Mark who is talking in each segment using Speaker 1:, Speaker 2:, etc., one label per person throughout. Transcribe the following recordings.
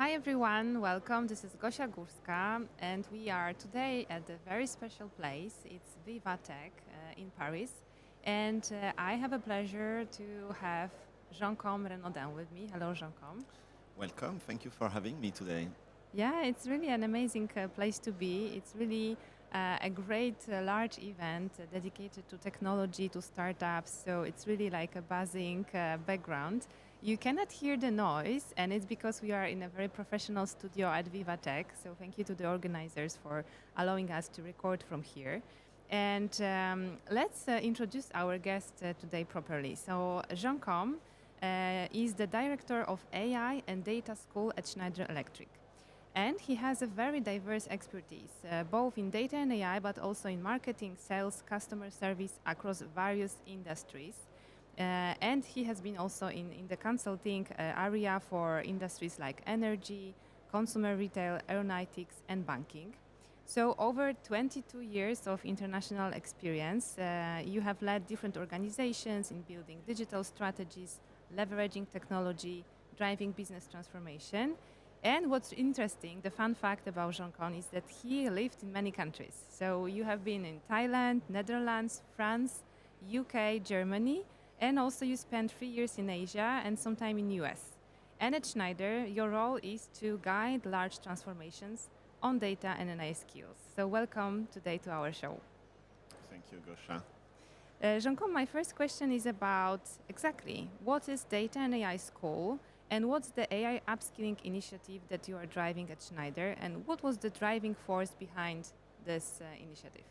Speaker 1: Hi everyone, welcome. This is Gosia Górska and we are today at a very special place. It's Viva Tech in Paris and I have a pleasure to have Jean-Côme Renaudin with me. Hello Jean-Côme.
Speaker 2: Welcome. Thank you for having me today.
Speaker 1: Yeah, it's really an amazing place to be. It's really a great large event dedicated to technology, to startups. So it's really like a buzzing background. You cannot hear the noise, and it's because we are in a very professional studio at Viva Tech. So thank you to the organizers for allowing us to record from here. And let's introduce our guest today properly. So Jean-Côme is the director of AI and Data School at Schneider Electric. And he has a very diverse expertise, both in data and AI, but also in marketing, sales, customer service across various industries. And he has been also in the consulting area for industries like energy, consumer retail, aeronautics, and banking. So over 22 years of international experience, you have led different organizations in building digital strategies, leveraging technology, driving business transformation. And what's interesting, the fun fact about Jean-Côme is that he lived in many countries. So you have been in Thailand, Netherlands, France, UK, Germany, and also you spent 3 years in Asia and some time in US. And at Schneider, your role is to guide large transformations on data and AI skills. So welcome today to our show.
Speaker 2: Thank you, Gosha.
Speaker 1: Jean-Côme, my first question is about exactly what is Data and AI School and what's the AI upskilling initiative that you are driving at Schneider and what was the driving force behind this initiative?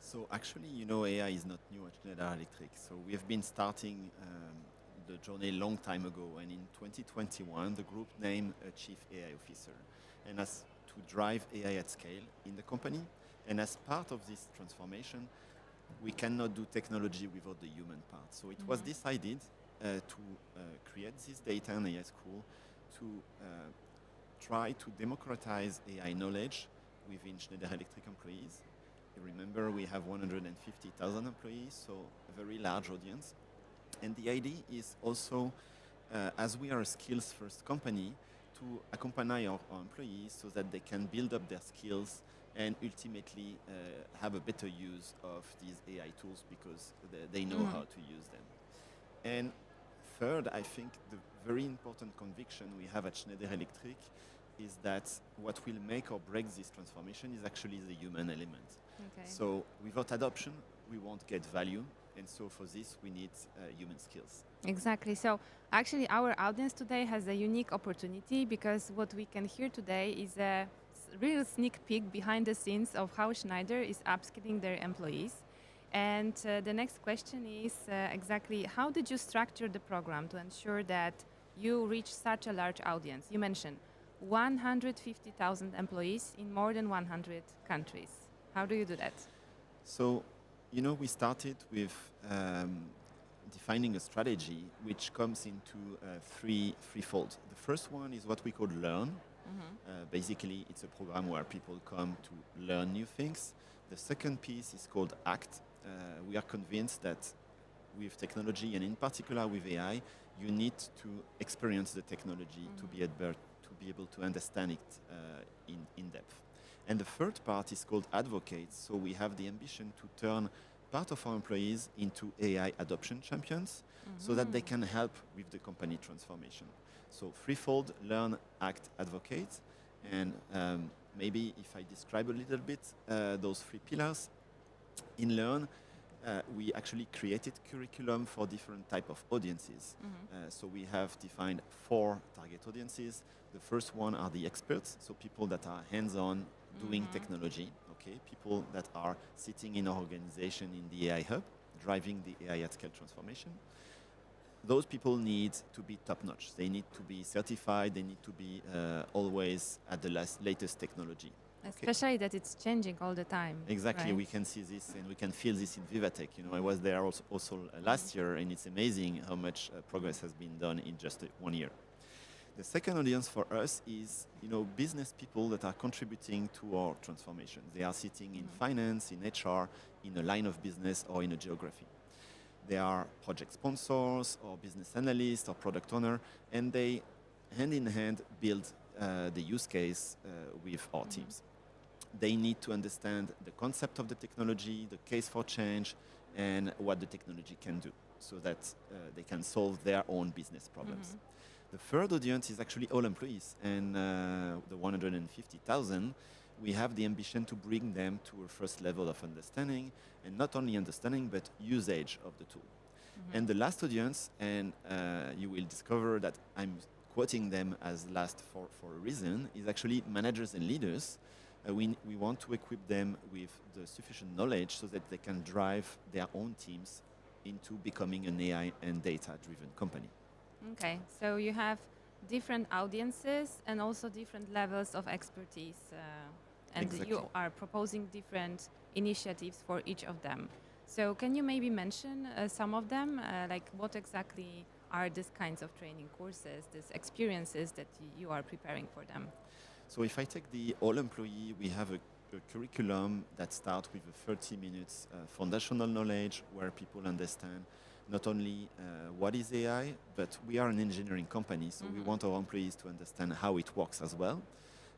Speaker 2: So actually, AI is not new at Schneider Electric. So we have been starting the journey a long time ago. And in 2021, the group named a chief AI officer and as to drive AI at scale in the company. And as part of this transformation, we cannot do technology without the human part. So it was decided to create this data and AI school to try to democratize AI knowledge within Schneider Electric employees. You remember we have 150,000 employees, so a very large audience. And the idea is also, as we are a skills-first company, to accompany our employees so that they can build up their skills and ultimately have a better use of these AI tools because they know how to use them. And third, I think the very important conviction we have at Schneider Electric is that what will make or break this transformation is actually the human element.
Speaker 1: Okay.
Speaker 2: So without adoption, we won't get value. And so for this, we need human skills.
Speaker 1: Exactly. So actually our audience today has a unique opportunity because what we can hear today is a real sneak peek behind the scenes of how Schneider is upskilling their employees. And the next question is exactly how did you structure the program to ensure that you reach such a large audience? You mentioned 150,000 employees in more than 100 countries. How do you do that?
Speaker 2: So, we started with defining a strategy which comes into threefold. The first one is what we call Learn. Basically, it's a program where people come to learn new things. The second piece is called Act. We are convinced that with technology, and in particular with AI, you need to experience the technology to be able to understand it in depth. And the third part is called Advocate. So we have the ambition to turn part of our employees into AI adoption champions so that they can help with the company transformation. So threefold: Learn, Act, Advocate. And maybe if I describe a little bit those three pillars. In Learn, we actually created curriculum for different type of audiences. So we have defined 4 target audiences. The first one are the experts, so people that are hands-on doing technology, okay? People that are sitting in our organization in the AI hub, driving the AI at scale transformation. Those people need to be top-notch. They need to be certified. They need to be always at the latest technology.
Speaker 1: Especially that it's changing all the time.
Speaker 2: Exactly,
Speaker 1: right?
Speaker 2: we can see this and we can feel this in Vivatech. I was there also last year, and it's amazing how much progress has been done in just 1 year. The second audience for us is, business people that are contributing to our transformation. They are sitting in finance, in HR, in a line of business, or in a geography. They are project sponsors, or business analysts, or product owner, and they hand in hand build the use case with our teams. They need to understand the concept of the technology, the case for change, and what the technology can do so that they can solve their own business problems. The third audience is actually all employees, and the 150,000, we have the ambition to bring them to a first level of understanding, and not only understanding, but usage of the tool. And the last audience, and you will discover that I'm quoting them as last for a reason, is actually managers and leaders. We want to equip them with the sufficient knowledge so that they can drive their own teams into becoming an AI and data-driven company.
Speaker 1: Okay, so you have different audiences and also different levels of expertise, and
Speaker 2: Exactly.
Speaker 1: you are proposing different initiatives for each of them. So can you maybe mention some of them, like what exactly are these kinds of training courses, these experiences that you are preparing for them?
Speaker 2: So if I take the all employee, we have a curriculum that starts with a 30 minutes foundational knowledge where people understand not only what is AI, but we are an engineering company, so we want our employees to understand how it works as well,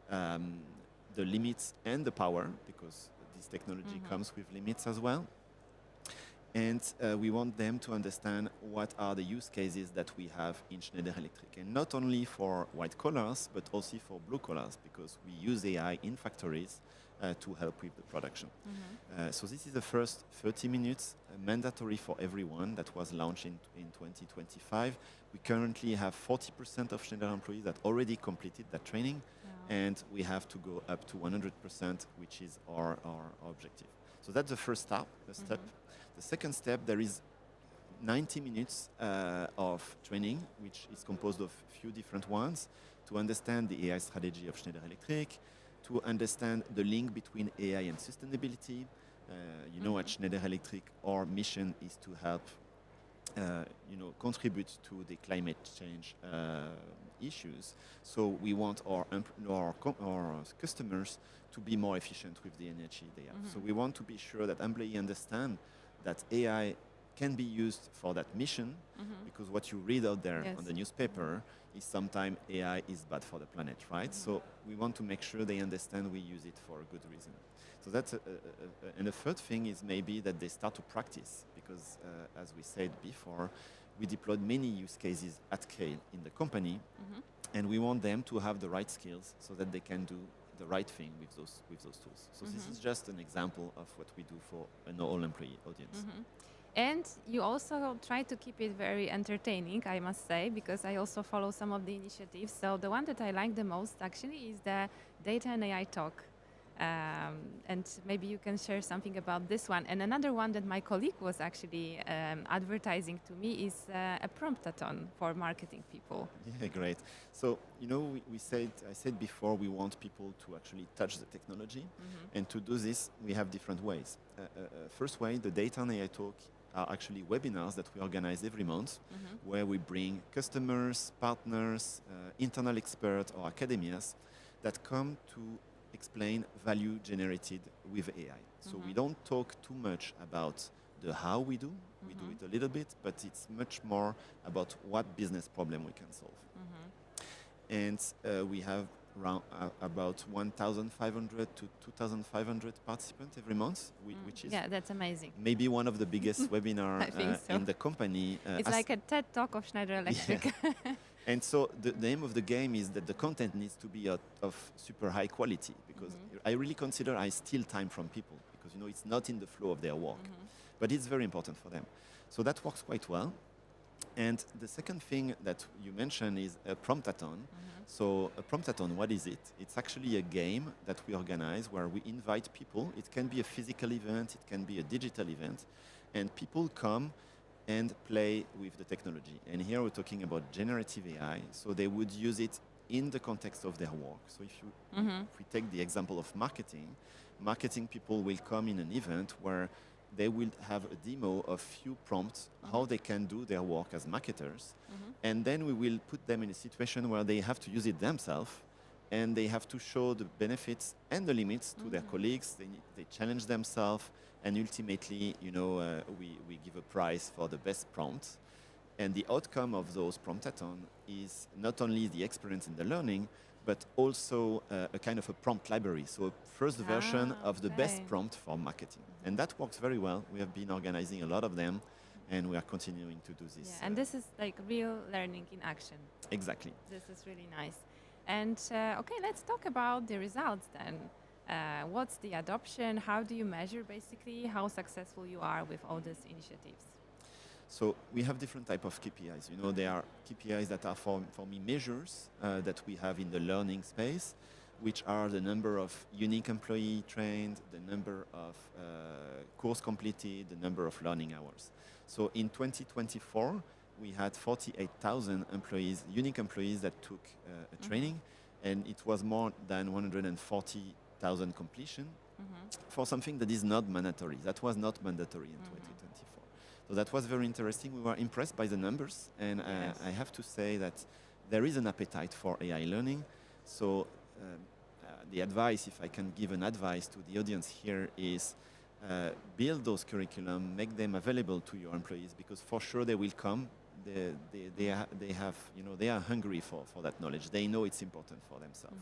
Speaker 2: the limits and the power, because this technology comes with limits as well. And we want them to understand what are the use cases that we have in Schneider Electric. And not only for white collars, but also for blue collars, because we use AI in factories to help with the production. So this is the first 30 minutes, mandatory for everyone, that was launched in 2025. We currently have 40% of Schneider employees that already completed that training, and we have to go up to 100%, which is our objective. So that's the first step. The second step, there is 90 minutes of training, which is composed of a few different ones, to understand the AI strategy of Schneider Electric, to understand the link between AI and sustainability. You know, at Schneider Electric, our mission is to help contribute to the climate change issues. So we want our customers to be more efficient with the energy they have. So we want to be sure that employees understand that AI can be used for that mission, because what you read out there on the newspaper is sometimes AI is bad for the planet, right? So we want to make sure they understand we use it for a good reason. So that's and the third thing is maybe that they start to practice, because as we said before, we deployed many use cases at scale in the company, and we want them to have the right skills so that they can do the right thing with those tools. So this is just an example of what we do for an all-employee audience.
Speaker 1: And you also try to keep it very entertaining, I must say, because I also follow some of the initiatives. So the one that I like the most actually is the Data and AI Talk. And maybe you can share something about this one. And another one that my colleague was actually advertising to me is a promptathon for marketing people.
Speaker 2: Yeah, great. So, you know, I said before, we want people to actually touch the technology. And to do this, we have different ways. First way, the Data and AI Talk are actually webinars that we organize every month, where we bring customers, partners, internal experts or academias that come to explain value generated with AI. So we don't talk too much about the how we do. We do it a little bit, but it's much more about what business problem we can solve. And we have around about 1,500 to 2,500 participants every month, which is
Speaker 1: that's amazing.
Speaker 2: Maybe one of the biggest webinars in the company.
Speaker 1: It's like a TED Talk of Schneider Electric.
Speaker 2: Yeah. And so the name of the game is that the content needs to be of super high quality, because I really consider I steal time from people, because it's not in the flow of their work, but it's very important for them. So that works quite well. And the second thing that you mentioned is a promptathon. So a promptathon, what is it? It's actually a game that we organize where we invite people. It can be a physical event, it can be a digital event, and people come and play with the technology. And here we're talking about generative AI, so they would use it in the context of their work. So if we take the example of marketing people will come in an event where they will have a demo of few prompts, how they can do their work as marketers. And then we will put them in a situation where they have to use it themselves, and they have to show the benefits and the limits to their colleagues. They challenge themselves, and ultimately, we give a prize for the best prompt. And the outcome of those promptathon is not only the experience in the learning, but also a kind of a prompt library. So a first version of the best prompt for marketing. And that works very well. We have been organizing a lot of them, and we are continuing to do this.
Speaker 1: Yeah, and this is like real learning in action.
Speaker 2: Exactly.
Speaker 1: This is really nice. And okay, let's talk about the results then. What's the adoption? How do you measure basically how successful you are with all these initiatives?
Speaker 2: So we have different type of KPIs. You know, there are KPIs that are for me measures that we have in the learning space, which are the number of unique employee trained, the number of course completed, the number of learning hours. So in 2024, we had 48,000 employees, unique employees that took a training, and it was more than 140,000 completion for something that is not mandatory. That was not mandatory in 2024. So that was very interesting. We were impressed by the numbers, and I have to say that there is an appetite for AI learning. So the advice, if I can give an advice to the audience here, is build those curriculum, make them available to your employees, because for sure they will come. They have, you know, they are hungry for that knowledge. They know it's important for themselves.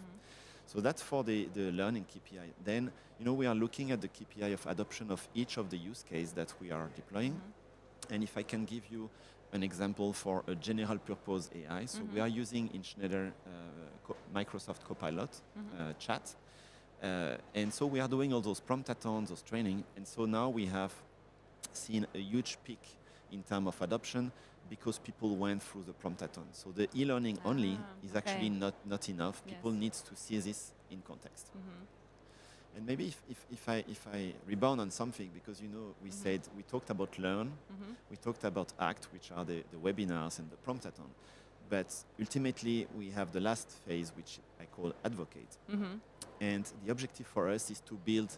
Speaker 2: So that's for the learning KPI. Then, you know, we are looking at the KPI of adoption of each of the use case that we are deploying. And if I can give you an example for a general purpose AI, so we are using in Schneider Microsoft Copilot chat. And so we are doing all those promptathons, those training. And so now we have seen a huge peak in terms of adoption because people went through the promptathon. So the e-learning only is actually not enough. People need to see this in context. And maybe if I rebound on something, because, you know, we said, we talked about Learn, we talked about Act, which are the webinars and the promptathon. But ultimately, we have the last phase, which I call Advocate. And the objective for us is to build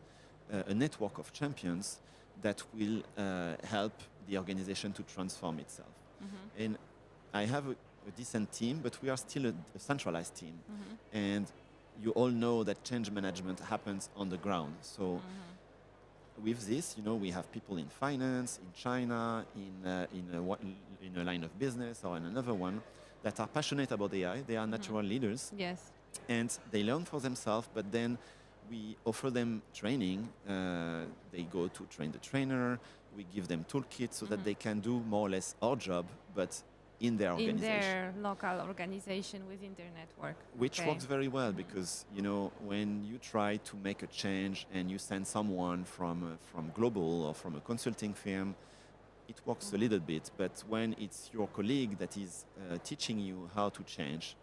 Speaker 2: a network of champions that will help the organization to transform itself. And I have a decent team, but we are still a centralized team. And you all know that change management happens on the ground. So with this, you know, we have people in finance, in China, in a line of business or in another one that are passionate about AI. They are natural leaders.
Speaker 1: Yes.
Speaker 2: And they learn for themselves, but then we offer them training. They go to train the trainer. We give them toolkits so that they can do more or less our job, but in their organization.
Speaker 1: In their local organization within their network.
Speaker 2: Which works very well because, you know, when you try to make a change and you send someone from global or from a consulting firm, it works a little bit. But when it's your colleague that is teaching you how to change,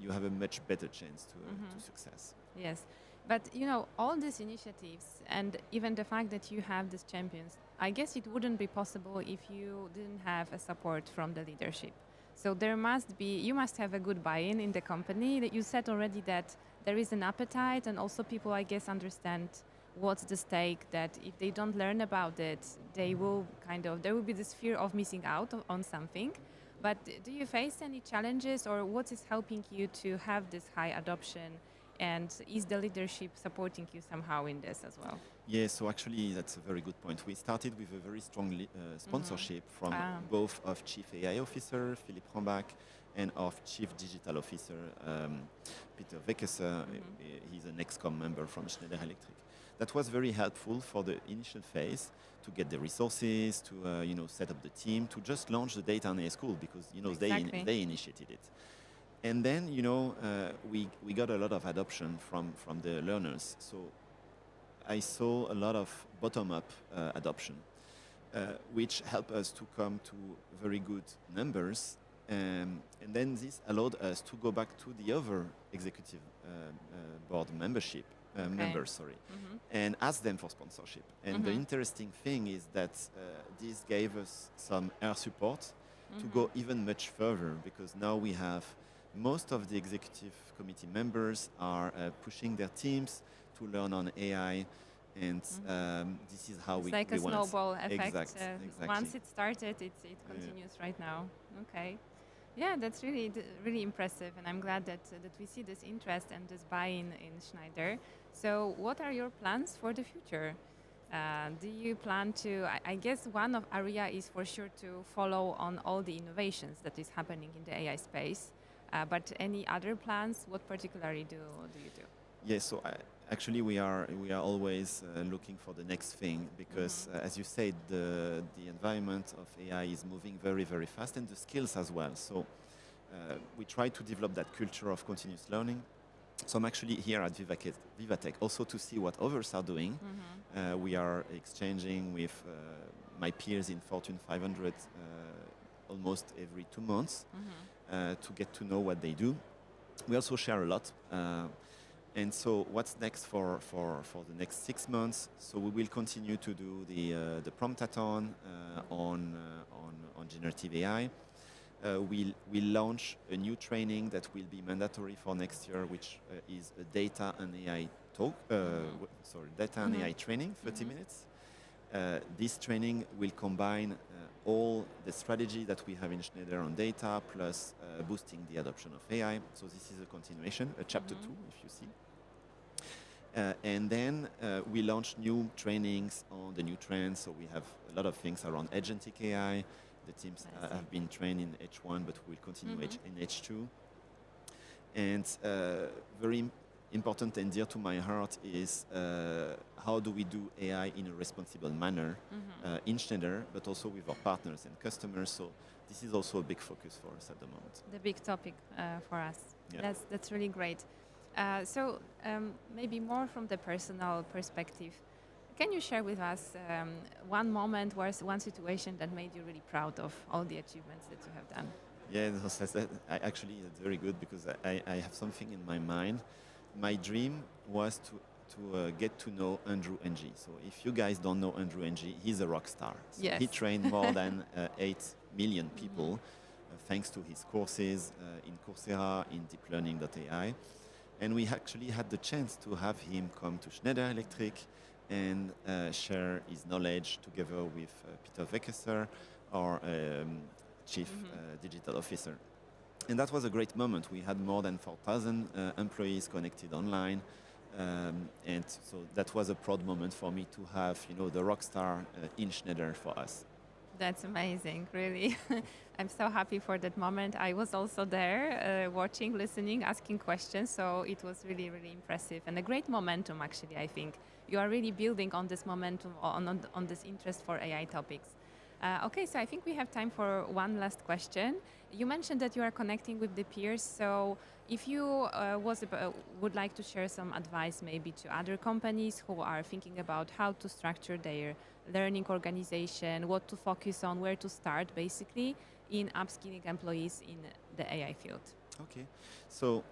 Speaker 2: you have a much better chance to success.
Speaker 1: Yes. But, you know, all these initiatives and even the fact that you have these champions, I guess it wouldn't be possible if you didn't have a support from the leadership. So there must be, you must have a good buy-in in the company. That you said already that there is an appetite, and also people, I guess, understand what's the stake, that if they don't learn about it, they will there will be this fear of missing out on something. But do you face any challenges, or what is helping you to have this high adoption? And is the leadership supporting you somehow in this as well?
Speaker 2: Yes, so actually that's a very good point. We started with a very strong sponsorship from both of Chief AI Officer, Philippe Rambach, and of Chief Digital Officer, Peter Weckesser. He's an ex-com member from Schneider Electric. That was very helpful for the initial phase to get the resources, to you know, set up the team, to just launch the data on AI school, because, you know, they initiated it. And then, you know, we got a lot of adoption from the learners. So I saw a lot of bottom-up adoption, which helped us to come to very good numbers. And then this allowed us to go back to the other executive board members, and ask them for sponsorship. And the interesting thing is that this gave us some air support to go even much further, because now we have most of the executive committee members are pushing their teams to learn on AI, and this is how
Speaker 1: it's like a snowball effect.
Speaker 2: Exactly.
Speaker 1: Once it started, it continues right now. Okay. Yeah, that's really impressive, and I'm glad that we see this interest and this buy-in in Schneider. So what are your plans for the future? Do you plan to, I guess one of area is for sure to follow on all the innovations that is happening in the AI space, but any other plans, what particularly do you do?
Speaker 2: Yes, so actually we are always looking for the next thing because, as you said, the environment of AI is moving very, very fast, and the skills as well. So we try to develop that culture of continuous learning. So I'm actually here at Vivatech also to see what others are doing. We are exchanging with my peers in Fortune 500 almost every 2 months to get to know what they do. We also share a lot. And so what's next for the next 6 months? So we will continue to do the promptathon on generative AI. We'll launch a new training that will be mandatory for next year, which is a data and AI talk. Data and AI training, 30 minutes. This training will combine all the strategy that we have in Schneider on data plus boosting the adoption of AI. So this is a continuation, a chapter 2, if you see. And then we launch new trainings on the new trends. So we have a lot of things around agentic AI. The teams have been trained in H1, but will continue in H2. And very important and dear to my heart is how do we do AI in a responsible manner in Schneider, but also with our partners and customers. So this is also a big focus for us at the moment.
Speaker 1: The big topic for us. Yeah. That's really great. So maybe more from the personal perspective, can you share with us one moment, one situation that made you really proud of all the achievements that you have done?
Speaker 2: Yeah, actually, it's very good because I have something in my mind. My dream was to get to know Andrew Ng. So if you guys don't know Andrew Ng, he's a rock star. So
Speaker 1: yes.
Speaker 2: He trained more than 8 million people thanks to his courses in Coursera, in deep learning.ai. And we actually had the chance to have him come to Schneider Electric and share his knowledge together with Peter Wekesser, our Chief Digital Officer. And that was a great moment. We had more than 4,000 employees connected online. And so that was a proud moment for me to have, the rock star in Schneider for us.
Speaker 1: That's amazing, really. I'm so happy for that moment. I was also there watching, listening, asking questions. So it was really, really impressive and a great momentum, actually, I think. You are really building on this momentum, on this interest for AI topics. Okay, so I think we have time for one last question. You mentioned that you are connecting with the peers. So if you would like to share some advice maybe to other companies who are thinking about how to structure their learning organization, what to focus on, where to start basically in upskilling employees in the AI field.
Speaker 2: Okay, so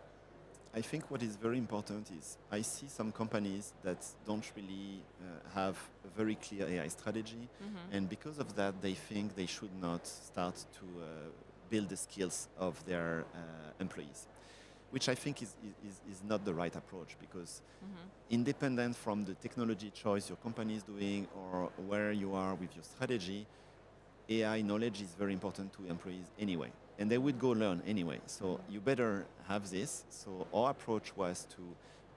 Speaker 2: I think what is very important is I see some companies that don't really have a very clear AI strategy, and because of that, they think they should not start to build the skills of their employees, which I think is not the right approach because independent from the technology choice your company is doing or where you are with your strategy, AI knowledge is very important to employees anyway. And they would go learn anyway. So you better have this. So our approach was to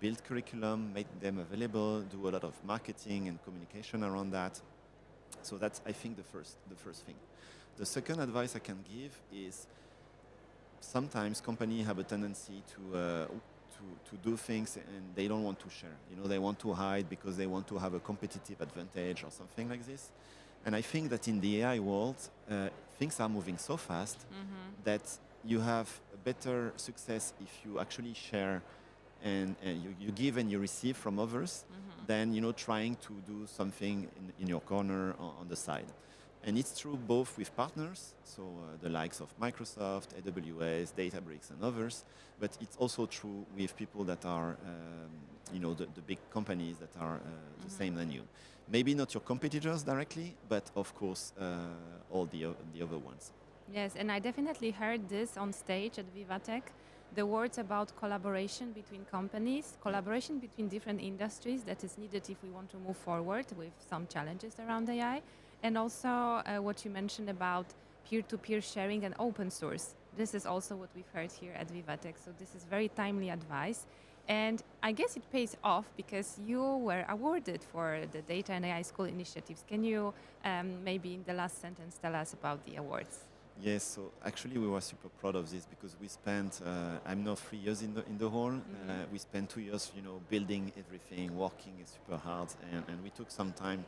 Speaker 2: build curriculum, make them available, do a lot of marketing and communication around that. So that's, I think, the first thing. The second advice I can give is sometimes companies have a tendency to do things and they don't want to share. They want to hide because they want to have a competitive advantage or something like this. And I think that in the AI world, things are moving so fast that you have a better success if you actually share and you give and you receive from others than trying to do something in your corner on the side. And it's true both with partners, so the likes of Microsoft, AWS, Databricks, and others, but it's also true with people that are, the big companies that are the same than you. Maybe not your competitors directly, but of course all the other ones.
Speaker 1: Yes, and I definitely heard this on stage at Vivatech, the words about collaboration between companies, collaboration between different industries that is needed if we want to move forward with some challenges around AI, and also what you mentioned about peer-to-peer sharing and open source. This is also what we've heard here at Vivatech, so this is very timely advice. And I guess it pays off because you were awarded for the Data and AI School initiatives. Can you maybe in the last sentence tell us about the awards?
Speaker 2: Yes, so actually we were super proud of this because we spent, I'm now 3 years in the role. We spent 2 years, building everything, working super hard, and we took some time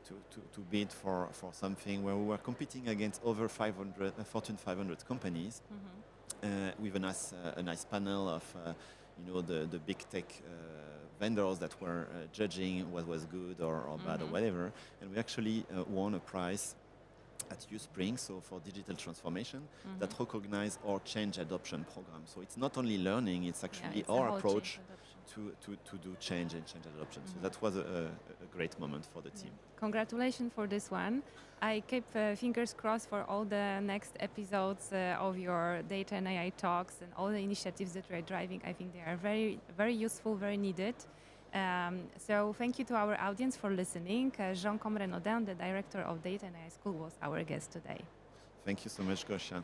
Speaker 2: to bid for something where we were competing against over 500 Fortune 500 companies with a nice panel of the big tech vendors that were judging what was good or bad or whatever, and we actually won a prize at U-Spring, so for digital transformation, that recognize our change adoption program. So it's not only learning, it's actually
Speaker 1: it's
Speaker 2: our approach to do change and change adoption. So that was a great moment for the team.
Speaker 1: Congratulations for this one. I keep fingers crossed for all the next episodes of your data and AI talks and all the initiatives that we're driving. I think they are very, very useful, very needed. So thank you to our audience for listening. Jean-Côme Renaudin, the director of Data and AI School, was our guest today.
Speaker 2: Thank you so much, Gosha.